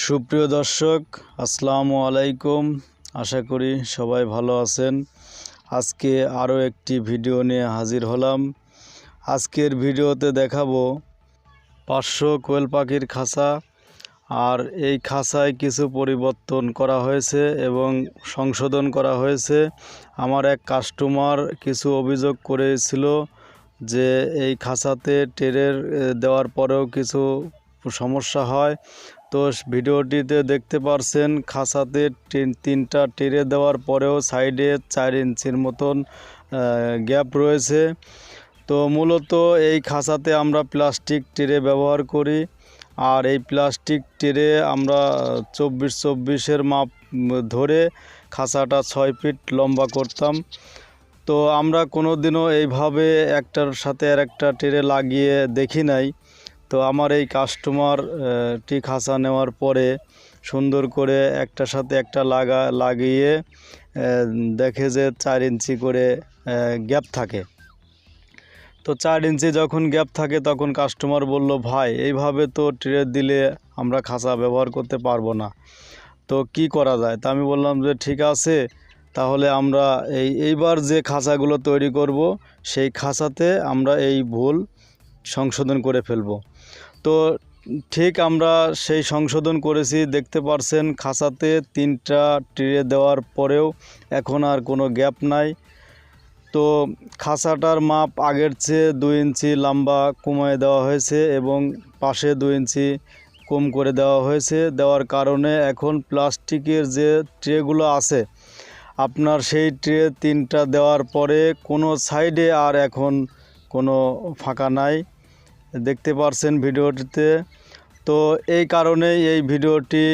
সুপ্রিয় দর্শক, আসসালামু আলাইকুম। আশা করি সবাই ভালো আছেন। আজকে আরও একটি ভিডিও নিয়ে হাজির হলাম। আজকের ভিডিওতে দেখাবো 500 কোয়েল পাখির খাঁচা। আর এই খাঁচায় কিছু পরিবর্তন করা হয়েছে এবং সংশোধন করা হয়েছে। আমার এক কাস্টমার কিছু অভিযোগ করেছিল যে এই খাঁচাতে টেরের দেওয়ার পরেও কিছু সমস্যা হয়। তো ভিডিওটিতে দেখতে পারছেন খাঁচাতে তিনটা টেরে দেওয়ার পরেও সাইডে 4 ইঞ্চির মতন গ্যাপ রয়েছে। তো মূলত এই খাঁচাতে আমরা প্লাস্টিক টেরে ব্যবহার করি। আর এই প্লাস্টিক টেরে আমরা 24-24-এর মাপ ধরে খাঁচাটা 6 ফিট লম্বা করতাম। তো আমরা কোনো দিনও এইভাবে একটার সাথে আর একটা টেরে লাগিয়ে দেখি নাই। তো আমার এই কাস্টমারটি খাঁচা নেওয়ার পরে সুন্দর করে একটার সাথে একটা লাগিয়ে দেখে যে 4 ইঞ্চি করে গ্যাপ থাকে। তো 4 ইঞ্চি যখন গ্যাপ থাকে তখন কাস্টমার বলল, ভাই এইভাবে তো ট্রে দিলে আমরা খাঁচা ব্যবহার করতে পারবো না, তো কি করা যায়? তা আমি বললাম যে ঠিক আছে, তাহলে আমরা এইবার যে খাঁচাগুলো তৈরি করব সেই খাঁচাতে আমরা এই ভুল সংশোধন করে ফেলব। তো ঠিক আমরা সেই সংশোধন করেছি। দেখতে পারছেন খাঁচাতে 3টা ট্রে দেওয়ার পরেও এখন আর কোনো গ্যাপ নাই। তো খাঁচাটার মাপ আগের চেয়ে 2 ইঞ্চি লম্বা কমিয়ে দেওয়া হয়েছে এবং পাশে 2 ইঞ্চি কম করে দেওয়া হয়েছে। দেওয়ার কারণে এখন প্লাস্টিকের যে ট্রেগুলো আছে আপনার, সেই ট্রে 3টা দেওয়ার পরে কোনো সাইডে আর এখন কোনো ফাঁকা নাই, দেখতে পারছেন ভিডিওটিতে। তো এই কারণেই এই ভিডিওটি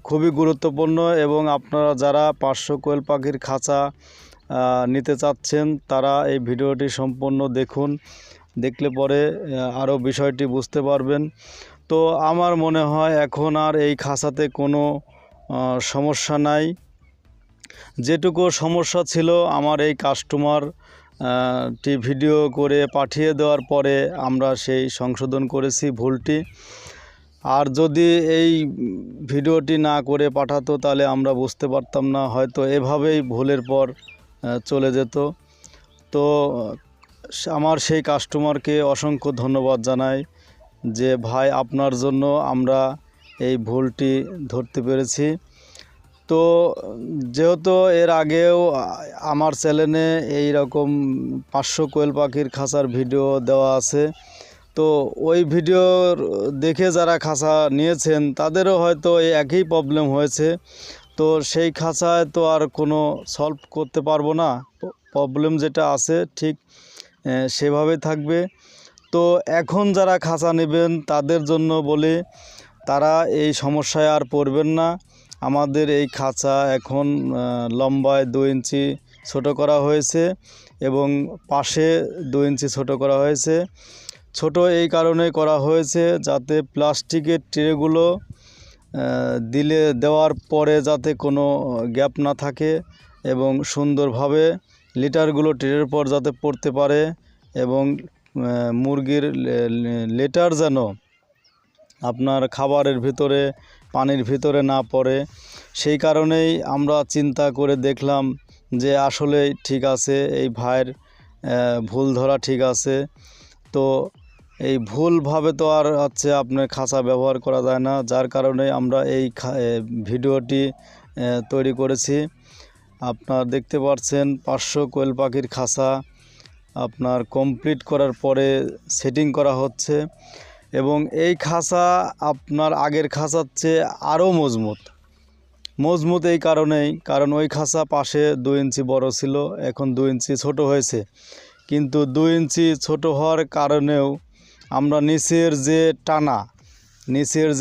খুবই গুরুত্বপূর্ণ এবং আপনারা যারা 500 কোয়েল পাখির খাঁচা নিতে চাচ্ছেন তারা এই ভিডিওটি সম্পূর্ণ দেখুন। দেখলে পরে আরও বিষয়টি বুঝতে পারবেন। তো আমার মনে হয় এখন আর এই খাঁচাতে কোনো সমস্যা নাই। যেটুকু সমস্যা ছিল আমার এই কাস্টমার ভিডিও করে পাঠিয়ে দেওয়ার পরে আমরা সেই সংশোধন করেছি ভুলটি। আর যদি এই ভিডিওটি না করে পাঠাতো তাহলে আমরা বুঝতে পারতাম না, হয়তো এভাবেই ভুলের পর চলে যেত। তো আমার সেই কাস্টমারকে অসংখ্য ধন্যবাদ জানাই যে ভাই, আপনার জন্য আমরা এই ভুলটি ধরতে পেরেছি। তো যেহেতু এর আগেও আমার চ্যানেলে এই রকম 500 কোয়েল পাখির খাঁচার ভিডিও দেওয়া আছে, তো ওই ভিডিওর দেখে যারা খাঁচা নিয়েছেন তাদেরও হয়তো এই একই প্রবলেম হয়েছে। তো সেই খাঁচায় তো আর কোনো সলভ করতে পারবো না, প্রবলেম যেটা আছে ঠিক সেভাবে থাকবে। তো এখন যারা খাঁচা নেবেন তাদের জন্য বলি, তারা এই সমস্যায় আর পড়বেন না। আমাদের এই খাঁচা এখন লম্বায় 2 ইঞ্চি ছোটো করা হয়েছে এবং পাশে 2 ইঞ্চি ছোটো করা হয়েছে। ছোট এই কারণে করা হয়েছে যাতে প্লাস্টিকের ট্রেগুলো দেওয়ার পরে যাতে কোনো গ্যাপ না থাকে এবং সুন্দরভাবে লিটারগুলো ট্রের পর যাতে পড়তে পারে এবং মুরগির লিটার যেন আপনার খাবারের ভিতরে পানির ভিতরে না পড়ে। সেই কারণেই আমরা চিন্তা করে দেখলাম যে আসলেই ঠিক আছে, এই ভাইয়ের ভুল ধরা ঠিক আছে। তো এই ভুলভাবে তো আর আপনার খাঁচা ব্যবহার করা যায় না, যার কারণে আমরা এই ভিডিওটি তৈরি করেছি। আপনার দেখতে পাচ্ছেন 500 কোয়েল পাখির খাঁচা আপনার কমপ্লিট করার পরে সেটিং করা হচ্ছে এবং এই খাঁচা আপনার আগের খাঁচার চেয়ে আরও মজবুত এই কারণেই, কারণ ওই খাঁচা পাশে 2 ইঞ্চি বড় ছিল, এখন 2 ইঞ্চি ছোট হয়েছে। কিন্তু 2 ইঞ্চি ছোট হওয়ার কারণেও আমরা নিচের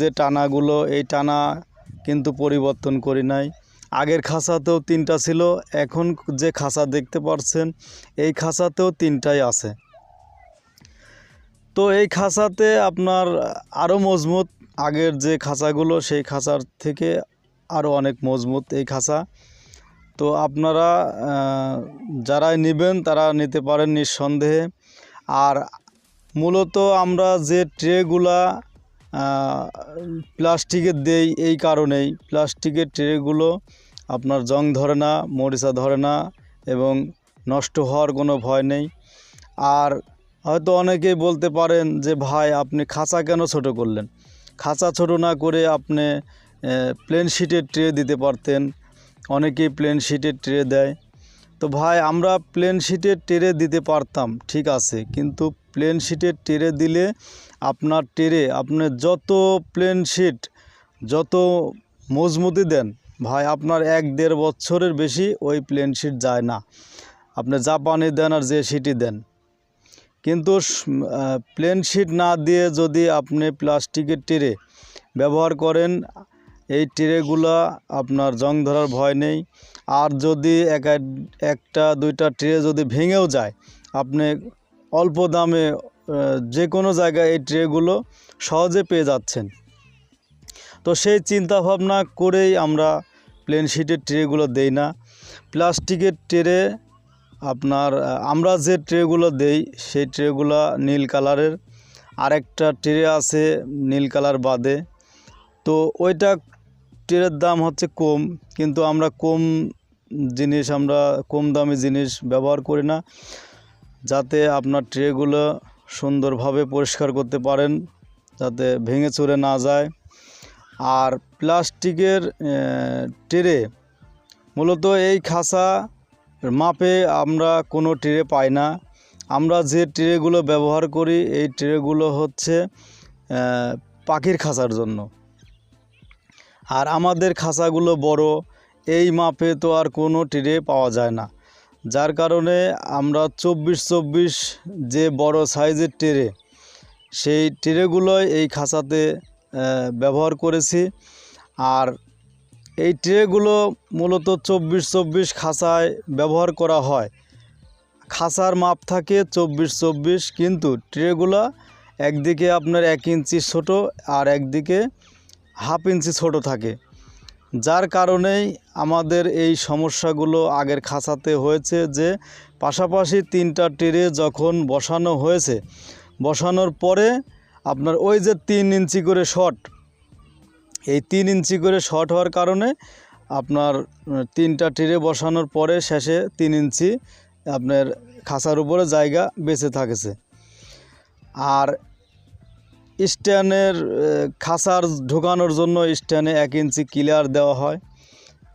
যে টানাগুলো, এই টানা কিন্তু পরিবর্তন করি নাই। আগের খাঁচাতেও 3টা ছিল, এখন যে খাঁচা দেখতে পাচ্ছেন এই খাঁচাতেও 3টাই আছে। তো এই খাঁচাতে আপনার আরও মজবুত, আগের যে খাঁচাগুলো সেই খাঁচার থেকে আরও অনেক মজবুত এই খাঁচা। তো আপনারা যারাই নেবেন তারা নিতে পারেন নিঃসন্দেহে। আর মূলত আমরা যে ট্রেগুলা প্লাস্টিকের দেই এই কারণেই, প্লাস্টিকের ট্রেগুলো আপনার জং ধরে না, মরিচা ধরে না এবং নষ্ট হওয়ার কোনো ভয় নেই। আর হয়তো অনেকেই বলতে পারেন যে ভাই আপনি খাঁচা কেন ছোট করলেন? খাঁচা ছোট না করে আপনি প্লেন শিটের ট্রে দিতে পারতেন। অনেকেই প্লেন শিটের ট্রে দেয়। তো ভাই আমরা প্লেন শিটের ট্রে দিতে পারতাম, ঠিক আছে, কিন্তু প্লেন শিটের ট্রে দিলে আপনার ট্রে আপনি যত প্লেন শিট যত মজবুতি দেন ভাই, আপনার 1-1.5 বছরের বেশি ওই প্লেন শিট যায় না, আপনি জাপানি দেন আর যে শিটই দেন। কিন্তু প্লেন শিট না দিয়ে যদি আপনি প্লাস্টিকের ট্রে ব্যবহার করেন, এই ট্রেগুলো আপনার জং ধরার ভয় নেই। আর যদি একটা দুইটা ট্রে যদি ভেঙেও যায়, আপনি অল্প দামে যে কোনো জায়গায় এই ট্রেগুলো সহজে পেয়ে যাচ্ছেন। তো সেই চিন্তা ভাবনা করেই আমরা প্লেন শিটের ট্রেগুলো দেই না। প্লাস্টিকের ট্রে আপনার আমরা যে ট্রেগুলো দেই সেই ট্রেগুলো নীল কালারের, আরেকটা ট্রে আছে নীল কালার বাদে। তো ওইটা ট্রের দাম হচ্ছে কম, কিন্তু আমরা কম দামি জিনিস ব্যবহার করি না, যাতে আপনার ট্রেগুলো সুন্দরভাবে পরিষ্কার করতে পারেন, যাতে ভেঙে চুরে না যায়। আর প্লাস্টিকের ট্রে মূলত এই খাঁচা মাপে আমরা কোনো ট্রে পাই না। আমরা যে ট্রেগুলো ব্যবহার করি এই ট্রেগুলো হচ্ছে পাখির খাঁচার জন্য। আর আমাদের খাঁচাগুলো বড়, এই মাপে তো আর কোনো ট্রে পাওয়া যায় না, যার কারণে আমরা 24-24 যে বড় সাইজের ট্রে, সেই ট্রেগুলোই এই খাঁচাতে ব্যবহার করেছি। আর এই ট্রেগুলো মূলত 24-24 খাঁচায় ব্যবহার করা হয়। খাঁচার মাপ থাকে 24-24, কিন্তু ট্রেগুলো একদিকে আপনার 1 ইঞ্চি ছোটো আর একদিকে হাফ ইঞ্চি ছোটো থাকে, যার কারণেই আমাদের এই সমস্যাগুলো আগের খাঁচাতে হয়েছে। যে পাশাপাশি 3টা ট্রে যখন বসানো হয়েছে, বসানোর পরে আপনার ওই যে 3 ইঞ্চি করে শর্ট, এই 3 ইঞ্চি করে শর্ট হওয়ার কারণে আপনার 3টা ট্রে বসানোর পরে শেষে 3 ইঞ্চি আপনার খাঁচার উপরে জায়গা বেঁচে থাকেছে। আর স্ট্যান্ডের খাঁচার ঢোকানোর জন্য স্ট্যান্ডে 1 ইঞ্চি ক্লিয়ার দেওয়া হয়।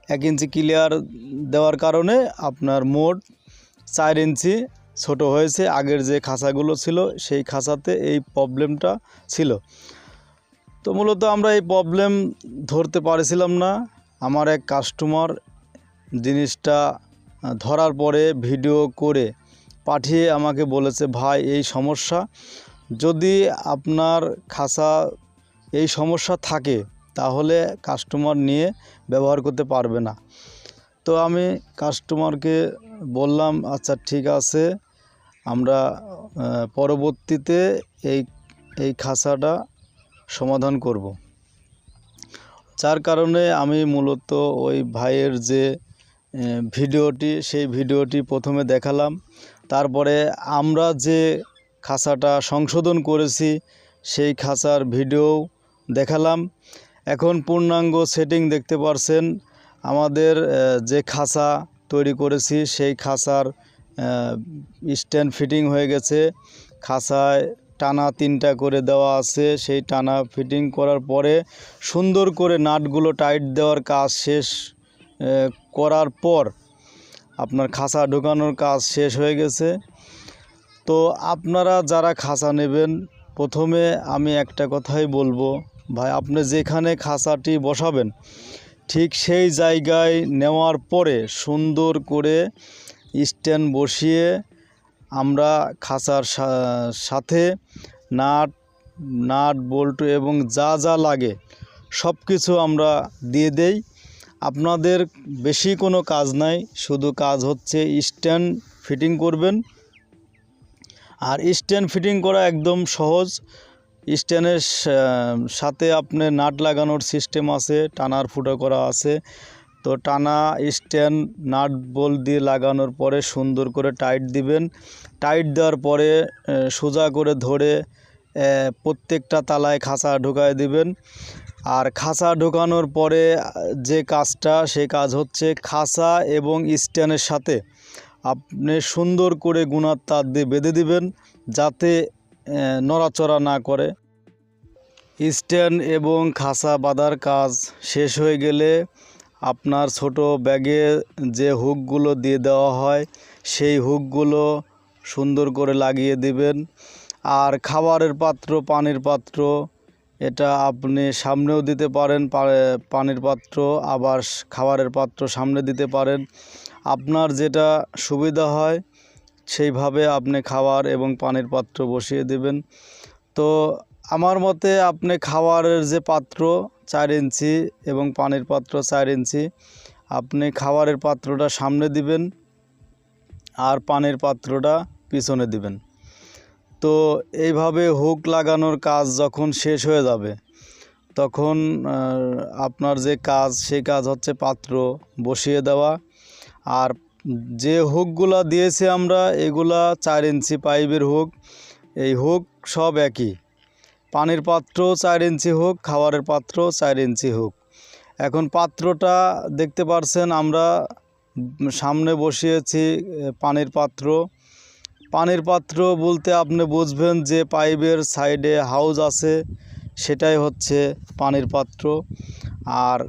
1 ইঞ্চি ক্লিয়ার দেওয়ার কারণে আপনার মোট 4 ইঞ্চি ছোট হয়েছে। আগের যে খাঁচাগুলো ছিল সেই খাঁচাতে এই প্রবলেমটা ছিল। তো মূলত আমরা এই প্রবলেম ধরতে পারছিলাম না। আমার এক কাস্টমার জিনিসটা ধরার পরে ভিডিও করে পাঠিয়ে আমাকে বলেছে, ভাই এই সমস্যা, যদি আপনার খাঁচা এই সমস্যা থাকে তাহলে কাস্টমার নিয়ে ব্যবহার করতে পারবে না। তো আমি কাস্টমারকে বললাম, আচ্ছা ঠিক আছে, আমরা পরবর্তীতে এই খাঁচাটা সমাধান করব। যার কারণে আমি মূলত ওই ভাইয়ের যে ভিডিওটি, সেই ভিডিওটি প্রথমে দেখালাম, তারপরে আমরা যে খাঁচাটা সংশোধন করেছি সেই খাঁচার ভিডিও দেখালাম। এখন পূর্ণাঙ্গ সেটিং দেখতে পারছেন। আমাদের যে খাঁচা তৈরি করেছি সেই খাঁচার স্ট্যান্ড ফিটিং হয়ে গেছে। খাঁচায় টানা 3টা করে দেওয়া আছে। সেই টানা ফিটিং করার পরে সুন্দর করে নাটগুলো টাইট দেওয়ার কাজ শেষ করার পর আপনার খাঁচা ঢোকানোর কাজ শেষ হয়ে গেছে। তো আপনারা যারা খাঁচা নেবেন, প্রথমে আমি একটা কথাই বলবো, ভাই আপনি যেখানে খাঁচাটি বসাবেন ঠিক সেই জায়গায় নেওয়ার পরে সুন্দর করে স্ট্যান্ড বসিয়ে আমরা খাঁচার সাথে নাট বল্টু এবং যা যা লাগে সব কিছু আমরা দিয়ে দেই। আপনাদের বেশি কোনো কাজ নাই, শুধু কাজ হচ্ছে স্ট্যান্ড ফিটিং করবেন। আর স্ট্যান্ড ফিটিং করা একদম সহজ। স্ট্যান্ডের সাথে আপনি নাট লাগানোর সিস্টেম আছে, টানার ফুটো করা আছে। তো টানা স্ট্যান্ড নাট বোল্ট দিয়ে লাগানোর পরে সুন্দর করে টাইট দিবেন। টাইট দেওয়ার পরে সোজা করে ধরে প্রত্যেকটা তালায় খাঁচা ঢুকায় দিবেন। আর খাঁচা ঢোকানোর পরে যে কাজটা, সেই কাজ হচ্ছে খাঁচা এবং স্ট্যান্ডের সাথে আপনি সুন্দর করে গুনার তার দিয়ে বেঁধে দিবেন, যাতে নড়াচড়া না করে। স্ট্যান্ড এবং খাঁচা বাঁধার কাজ শেষ হয়ে গেলে আপনার ছোট ব্যাগে যে হুকগুলো দিয়ে দেওয়া হয়, সেই হুকগুলো সুন্দর করে লাগিয়ে দিবেন। আর খাবারের পাত্র, পানির পাত্র, এটা আপনি সামনেও দিতে পারেন, পানির পাত্র আবার খাবারের পাত্র সামনে দিতে পারেন। আপনার যেটা সুবিধা হয় সেইভাবে আপনি খাবার এবং পানির পাত্র বসিয়ে দিবেন। তো আমার মতে আপনি খাবারের যে পাত্র 4 ইঞ্চি এবং পানির পাত্র 4 ইঞ্চি, আপনি খাবারের পাত্রটা সামনে দিবেন আর পানির পাত্রটা পিছনে দিবেন। তো এইভাবে হুক লাগানোর কাজ যখন শেষ হয়ে যাবে, তখন আপনার যে কাজ, সেই কাজ হচ্ছে পাত্র বসিয়ে দেওয়া। আর যে হুকগুলা দিয়েছি আমরা, এগুলা 4 ইঞ্চি পাইপের হুক। এই হুক সব একই, পানির পাত্র 4 ইঞ্চি হুক, খাবারের পাত্র 4 ইঞ্চি হুক। এখন পাত্রটা দেখতে পাচ্ছেন আমরা সামনে বসিয়েছি পানির পাত্র। পানির পাত্র বলতে আপনি বুঝবেন যে পাইপের সাইডে হাউজ আছে, সেটাই হচ্ছে পানির পাত্র। আর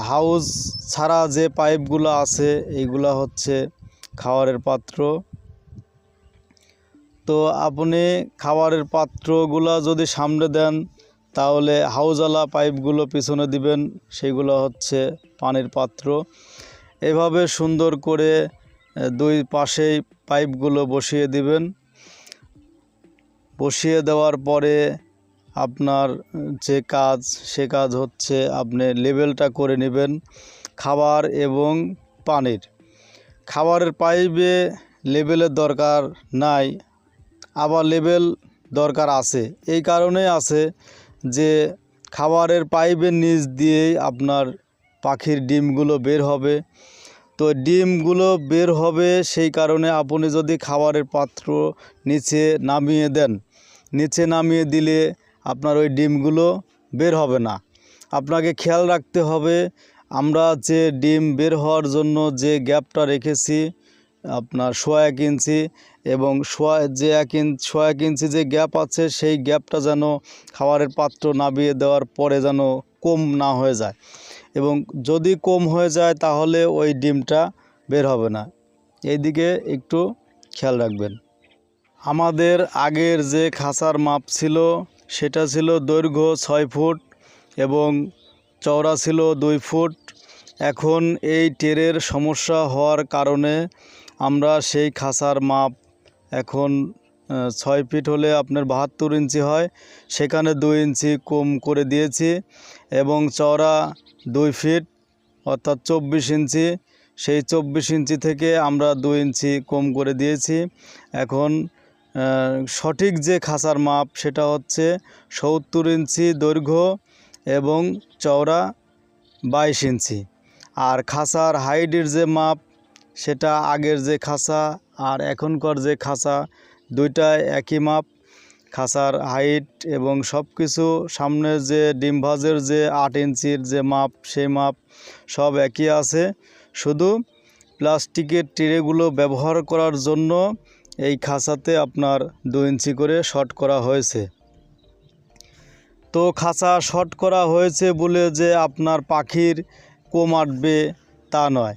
হাউজ ছাড়া যে পাইপগুলো আছে, এইগুলা হচ্ছে খাবারের পাত্র। তো আপনি খাবারের পাত্রগুলো যদি সামনে দেন, তাহলে হাউজওয়ালা পাইপগুলো পিছনে দিবেন, সেগুলো হচ্ছে পানির পাত্র। এভাবে সুন্দর করে দুই পাশেই পাইপগুলো বসিয়ে দিবেন। বসিয়ে দেওয়ার পরে আপনার যে কাজ, সে কাজ হচ্ছে আপনি লেবেলটা করে নেবেন খাবার এবং পানির। খাবারের পাইপে লেবেলের দরকার নাই, আবার লেবেল দরকার আছে। এই কারণে আছে যে খাবারের পাইপের নিচ দিয়েই আপনার পাখির ডিমগুলো বের হবে। তো ডিমগুলো বের হবে, সেই কারণে আপনি যদি খাবারের পাত্র নিচে নামিয়ে দেন, নিচে নামিয়ে দিলে আপনার ওই ডিমগুলো বের হবে না। আপনাকে খেয়াল রাখতে হবে, আমরা যে ডিম বের হওয়ার জন্য যে গ্যাপটা রেখেছি আপনার 1.5 ইঞ্চি, এবং যে 1.5 ইঞ্চি যে গ্যাপ আছে, সেই গ্যাপটা যেন খাবারের পাত্র নামিয়ে দেওয়ার পরে যেন কম না হয়ে যায়, এবং যদি কম হয়ে যায় তাহলে ওই ডিমটা বের হবে না। এই দিকে একটু খেয়াল রাখবেন। আমাদের আগের যে খাঁচার মাপ ছিল, সেটা ছিল দৈর্ঘ্য 6 ফুট এবং চওড়া ছিল 2 ফুট। এখন এই টেরের সমস্যা হওয়ার কারণে আমরা সেই খাঁচার মাপ এখন 6 ফিট হলে আপনার 72 ইঞ্চি হয়, সেখানে 2 ইঞ্চি কম করে দিয়েছি, এবং চওড়া 2 ফিট অর্থাৎ 24 ইঞ্চি, সেই 24 ইঞ্চি থেকে আমরা 2 ইঞ্চি কম করে দিয়েছি। এখন সঠিক যে খাঁচার মাপ, সেটা হচ্ছে 70 ইঞ্চি দৈর্ঘ্য এবং চওড়া 22 ইঞ্চি। আর খাঁচার হাইটের যে মাপ, সেটা আগের যে খাঁচা আর এখনকার যে খাঁচা, দুইটাই একই মাপ। খাঁচার হাইট এবং সব কিছু, সামনের যে ডিম ভাজের যে 8 ইঞ্চির যে মাপ, সেই মাপ সব একই আছে। শুধু প্লাস্টিকের ট্রেগুলো ব্যবহার করার জন্য এই খাঁচাতে আপনার 2 ইঞ্চি করে শর্ট করা হয়েছে। তো খাঁচা শর্ট করা হয়েছে বলে যে আপনার পাখির কম আটবে তা নয়,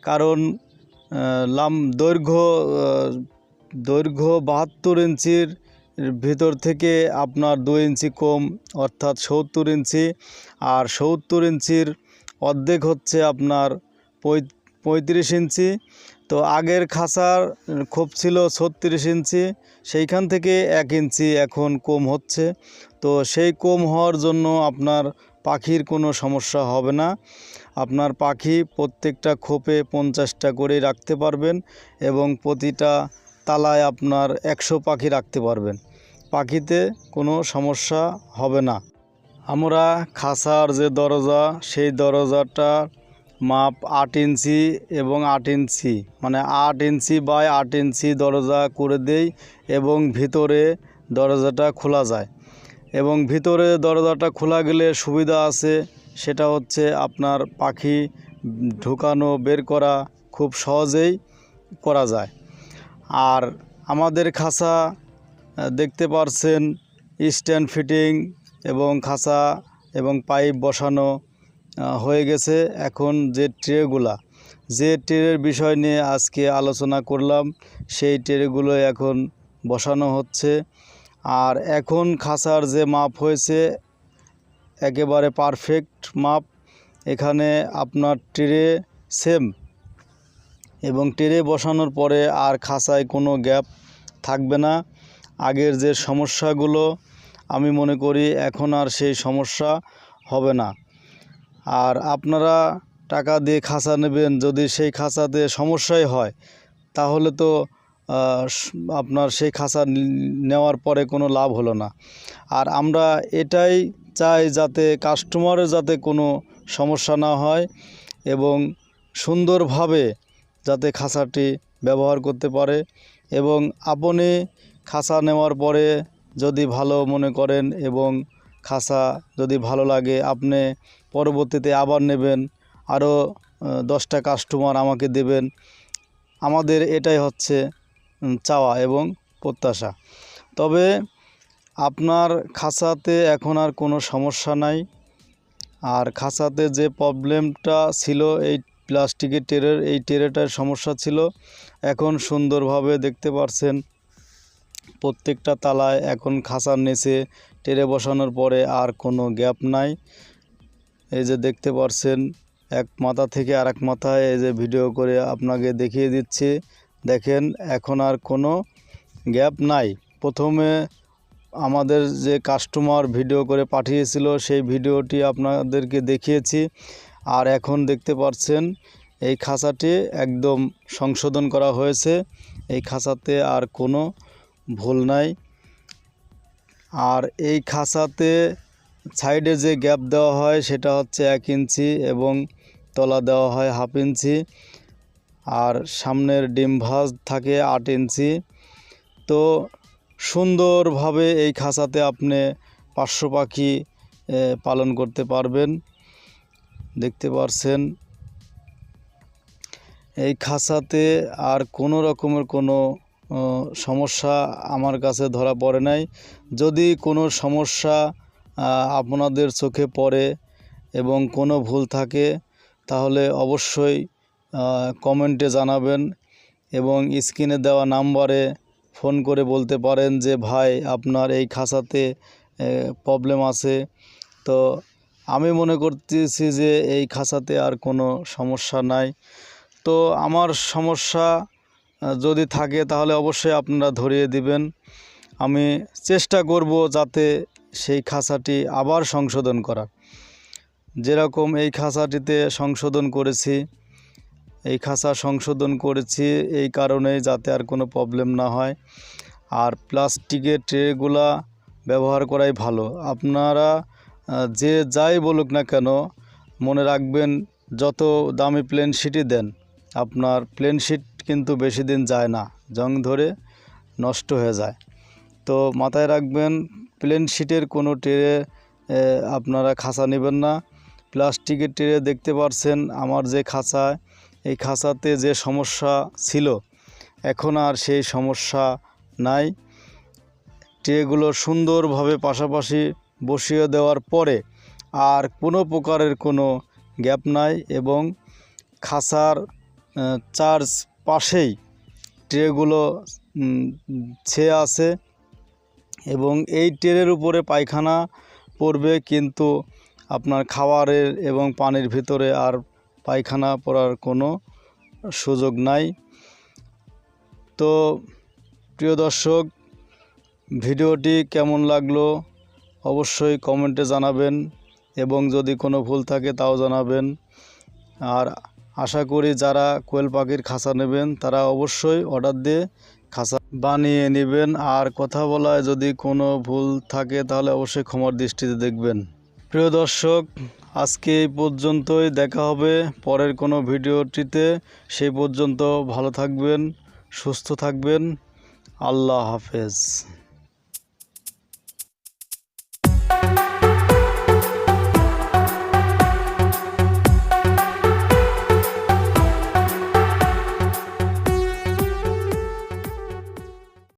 কারণ দৈর্ঘ্য 72 ইঞ্চির ভিতর থেকে আপনার 2 ইঞ্চি কম অর্থাৎ 70 ইঞ্চি, আর 70 ইঞ্চির অর্ধেক হচ্ছে আপনার 35 ইঞ্চি। তো আগের খাঁচার খোপ ছিল 36 ইঞ্চি, সেইখান থেকে 1 ইঞ্চি এখন কম হচ্ছে। তো সেই কম হওয়ার জন্য আপনার পাখির কোনো সমস্যা হবে না। আপনার পাখি প্রত্যেকটা খোপে 50টা করে রাখতে পারবেন, এবং প্রতিটা তালায় আপনার 100 পাখি রাখতে পারবেন। পাখিতে কোনো সমস্যা হবে না। আমরা খাঁচার যে দরজা, সেই দরজাটা মাপ 8 ইঞ্চি এবং 8 ইঞ্চি, মানে 8 ইঞ্চি বাই 8 ইঞ্চি দরজা করে দেই, এবং ভিতরে দরজাটা খোলা যায়। এবং ভিতরে দরজাটা খোলা গেলে সুবিধা আছে, সেটা হচ্ছে আপনার পাখি ঢুকানো বের করা খুব সহজেই করা যায়। আর আমাদের খাঁচা দেখতে পারছেন স্ট্যান্ড ফিটিং এবং খাঁচা এবং পাইপ বসানো হয়ে গেছে। এখন যে ট্রের বিষয় নিয়ে আজকে আলোচনা করলাম, সেই ট্রেগুলো এখন বসানো হচ্ছে। আর এখন খাঁচার যে মাপ হয়েছে একেবারে পারফেক্ট মাপ। এখানে আপনার ট্রে সেম, এবং ট্রে বসানোর পরে আর খাঁচায় কোনো গ্যাপ থাকবে না। আগের যে সমস্যাগুলো, আমি মনে করি এখন আর সেই সমস্যা হবে না। আর আপনারা টাকা দিয়ে খাঁচা নেবেন, যদি সেই খাঁচাতে সমস্যাই হয় তাহলে তো আপনার সেই খাঁচা নেওয়ার পরে কোনো লাভ হলো না। আর আমরা এটাই চাই যাতে কাস্টমারের যাতে কোনো সমস্যা না হয় এবং সুন্দরভাবে যাতে খাঁচাটি ব্যবহার করতে পারে। এবং আপনি খাঁচা নেওয়ার পরে যদি ভালো মনে করেন এবং খাঁচা যদি ভালো লাগে, আপনি পরবর্তীতে আবার নেবেন, আরও 10টা কাস্টমার আমাকে দেবেন। আমাদের এটাই হচ্ছে চাওয়া এবং প্রত্যাশা। তবে আপনার খাঁচাতে এখন আর কোনো সমস্যা নাই। আর খাঁচাতে যে প্রবলেমটা ছিল, এই প্লাস্টিকের এই ট্রেটার সমস্যা ছিল, এখন সুন্দরভাবে দেখতে পাচ্ছেন প্রত্যেকটা তালায় এখন খাঁচার নিচে ট্রে বসানোর পরে আর কোনো গ্যাপ নাই। এই যে দেখতে পাচ্ছেন এক মাথা থেকে আরেক মাথায়, এই যে ভিডিও করে আপনাকে দেখিয়ে দিচ্ছি, দেখেন এখন আর কোনো গ্যাপ নাই। প্রথমে আমাদের যে কাস্টমার ভিডিও করে পাঠিয়েছিল সেই ভিডিওটি আপনাদেরকে দেখিয়েছি। আর এখন দেখতে পাচ্ছেন এই খাঁচাটি একদম সংশোধন করা হয়েছে, এই খাঁচাতে আর কোনো ভুল নাই। আর এই খাঁচাতে সাইডে যে গ্যাপ দেওয়া হয় সেটা হচ্ছে 1 ইঞ্চি এবং তলা দেওয়া হয় 1/2 ইঞ্চি। আর সামনের ডিম ভাঁজ থাকে 8 ইঞ্চি। তো সুন্দরভাবে এই খাঁচাতে আপনি 500 পাখি পালন করতে পারবেন। দেখতে পাচ্ছেন এই খাঁচাতে আর কোনো রকমের কোনো সমস্যা আমার কাছে ধরা পড়ে নাই। যদি কোনো সমস্যা আপনাদের চোখে পড়ে এবং কোনো ভুল থাকে তাহলে অবশ্যই কমেন্টে জানাবেন এবং স্ক্রিনে দেওয়া নাম্বারে ফোন করে বলতে পারেন যে ভাই আপনার এই খাঁচাতে প্রবলেম আছে। তো আমি মনে করতেছি যে এই খাঁচাতে আর কোনো সমস্যা নাই। তো আমার সমস্যা যদি থাকে তাহলে অবশ্যই আপনারা ধরিয়ে দিবেন। আমি চেষ্টা করব যাতে সেই খাঁচাটি আবার সংশোধন করা, যেরকম এই খাঁচাটিতে সংশোধন করেছি। এই খাঁচা সংশোধন করেছি এই কারণেই যাতে আর কোনো প্রবলেম না হয়। আর প্লাস্টিকের ট্রেগুলা ব্যবহার করাই ভালো। আপনারা যে যাই বলুক না কেন, মনে রাখবেন যত দামি প্লেন শিটই দেন, আপনার প্লেন শিট কিন্তু বেশি দিন যায় না, জং ধরে নষ্ট হয়ে যায়। তো মাথায় রাখবেন প্লেন শিটের কোনো ট্রে আপনারা খাঁচা নেবেন না। প্লাস্টিকের ট্রে দেখতে পাচ্ছেন আমার যে খাঁচা, এই খাঁচাতে যে সমস্যা ছিল এখন আর সেই সমস্যা নাই। ট্রেগুলো সুন্দরভাবে পাশাপাশি বসিয়ে দেওয়ার পরে আর কোনো প্রকারের কোনো গ্যাপ নাই এবং খাঁচার চার্জ পাশেই ট্রেগুলো ছেয়ে আছে এবং এই ট্রের উপরে পায়খানা পড়বে, কিন্তু আপনার খাবারের এবং পানির ভিতরে আর পায়খানা পড়ার কোনো সুযোগ নাই। তো প্রিয় দর্শক, ভিডিওটি কেমন লাগলো অবশ্যই কমেন্টে জানাবেন এবং যদি কোনো ভুল থাকে তাও জানাবেন। আর আশা করি যারা কোয়েল পাখির খাঁচা নেবেন তারা অবশ্যই অর্ডার দিয়ে খাঁচা বানিয়ে নেবেন। আর কথা বলায় যদি কোনো ভুল থাকে তাহলে অবশ্যই ক্ষমার দৃষ্টিতে দেখবেন। প্রিয় দর্শক, আজকে এই পর্যন্তই, দেখা হবে পরের কোনো ভিডিওটিতে। সেই পর্যন্ত ভালো থাকবেন, সুস্থ থাকবেন। আল্লাহ হাফেজ।